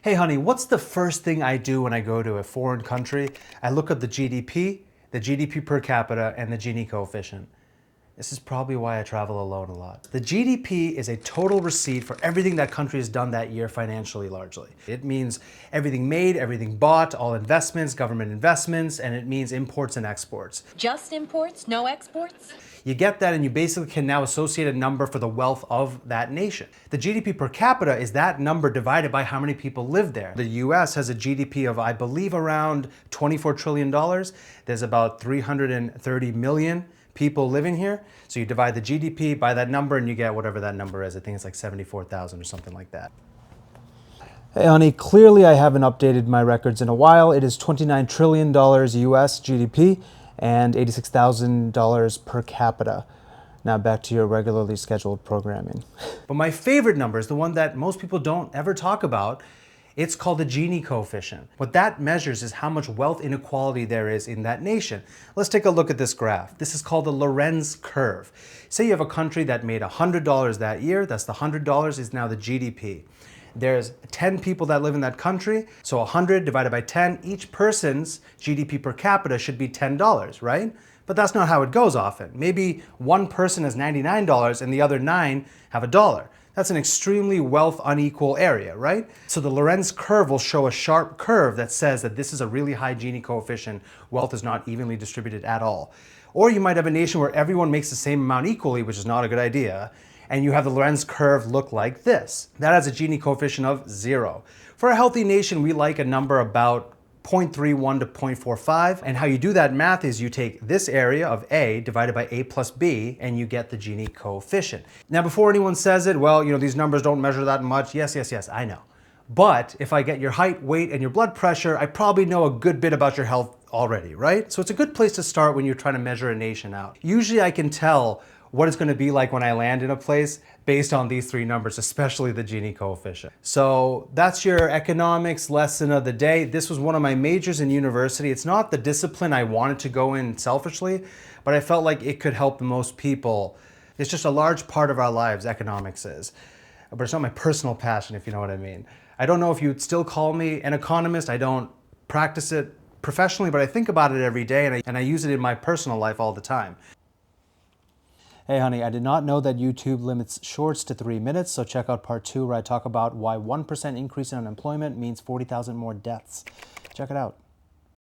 Hey honey, what's the first thing I do when I go to a foreign country? I look up the GDP per capita, and the Gini coefficient. This is probably why I travel alone a lot. The GDP is a total receipt for everything that country has done that year financially, largely. It means everything made, everything bought, all investments, government investments, and it means imports and exports. Just imports, no exports? You get that, and you basically can now associate a number for the wealth of that nation. The GDP per capita is that number divided by how many people live there. The US has a GDP of, I believe, around $24 trillion. There's about 330 million people living here. So you divide the GDP by that number and you get whatever that number is. I think it's like 74,000 or something like that. Hey honey, clearly I haven't updated my records in a while. It is $29 trillion US GDP and $86,000 per capita. Now back to your regularly scheduled programming. But my favorite number is the one that most people don't ever talk about. It's called the Gini coefficient. What that measures is how much wealth inequality there is in that nation. Let's take a look at this graph. This is called the Lorenz curve. Say you have a country that made $100 that year. That's the $100 is now the GDP. There's 10 people that live in that country, so 100 divided by 10, each person's GDP per capita should be $10, right? But that's not how it goes often. Maybe one person has $99 and the other 9 have $1. That's an extremely wealth unequal area, right? So the Lorenz curve will show a sharp curve that says that this is a really high Gini coefficient. Wealth is not evenly distributed at all. Or you might have a nation where everyone makes the same amount equally, which is not a good idea, and you have the Lorenz curve look like this. That has a Gini coefficient of 0. For a healthy nation, we like a number about 0.31 to 0.45, and how you do that math is you take this area of A divided by A plus B, and you get the Gini coefficient. Now, before anyone says it, well, these numbers don't measure that much. Yes, I know. But if I get your height, weight, and your blood pressure, I probably know a good bit about your health already, right? So it's a good place to start when you're trying to measure a nation out. Usually I can tell what it's going to be like when I land in a place based on these three numbers, especially the Gini coefficient. So that's your economics lesson of the day. This was one of my majors in university. It's not the discipline I wanted to go in selfishly, but I felt like it could help the most people. It's just a large part of our lives, economics is. But it's not my personal passion, if you know what I mean. I don't know if you'd still call me an economist. I don't practice it professionally, but I think about it every day, and I use it in my personal life all the time. Hey honey, I did not know that YouTube limits shorts to 3 minutes, so check out part 2 where I talk about why 1% increase in unemployment means 40,000 more deaths. Check it out.